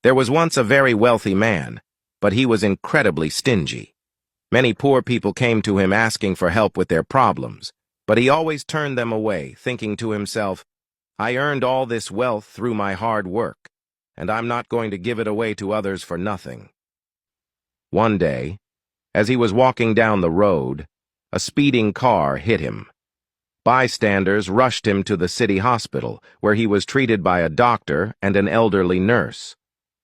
There was once a very wealthy man, but he was incredibly stingy. Many poor people came to him asking for help with their problems, but he always turned them away, thinking to himself, "I earned all this wealth through my hard work, and I'm not going to give it away to others for nothing." One day, as he was walking down the road, a speeding car hit him. Bystanders rushed him to the city hospital, where he was treated by a doctor and an elderly nurse.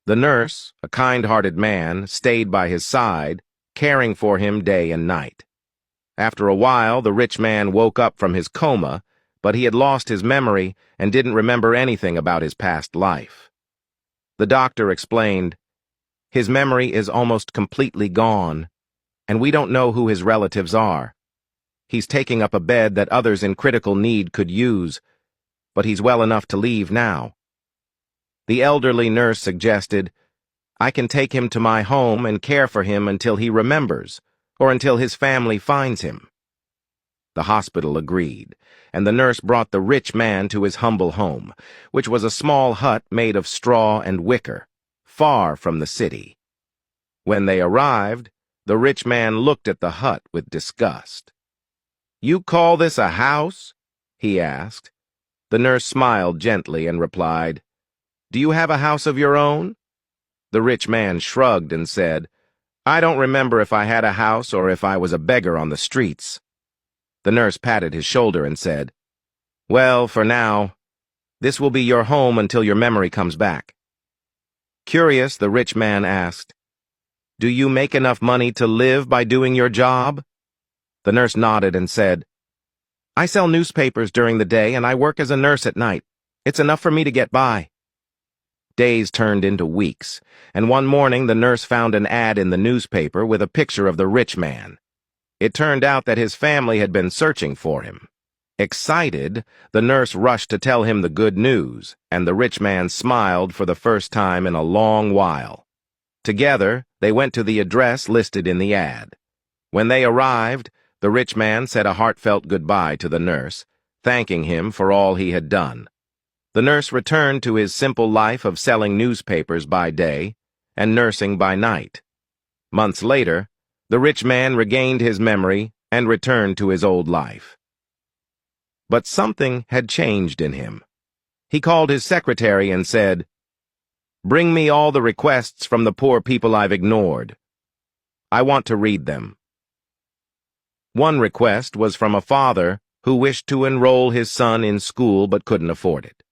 The nurse, a kind-hearted man, stayed by his side, caring for him day and night. After a while, the rich man woke up from his coma, but he had lost his memory and didn't remember anything about his past life. The doctor explained, "His memory is almost completely gone, and we don't know who his relatives are. He's taking up a bed that others in critical need could use, but he's well enough to leave now." The elderly nurse suggested, "I can take him to my home and care for him until he remembers, or until his family finds him." The hospital agreed, and the nurse brought the rich man to his humble home, which was a small hut made of straw and wicker, far from the city. When they arrived, the rich man looked at the hut with disgust. "You call this a house?" he asked. The nurse smiled gently and replied, "Do you have a house of your own?" The rich man shrugged and said, "I don't remember if I had a house or if I was a beggar on the streets." The nurse patted his shoulder and said, "Well, for now, this will be your home until your memory comes back." Curious, the rich man asked, "Do you make enough money to live by doing your job?" The nurse nodded and said, "I sell newspapers during the day and I work as a nurse at night. It's enough for me to get by." Days turned into weeks, and one morning the nurse found an ad in the newspaper with a picture of the rich man. It turned out that his family had been searching for him. Excited, the nurse rushed to tell him the good news, and the rich man smiled for the first time in a long while. Together, they went to the address listed in the ad. When they arrived, the rich man said a heartfelt goodbye to the nurse, thanking him for all he had done. The nurse returned to his simple life of selling newspapers by day and nursing by night. Months later, the rich man regained his memory and returned to his old life. But something had changed in him. He called his secretary and said, "Bring me all the requests from the poor people I've ignored. I want to read them." One request was from a father who wished to enroll his son in school but couldn't afford it.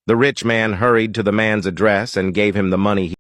The rich man hurried to the man's address and gave him the money he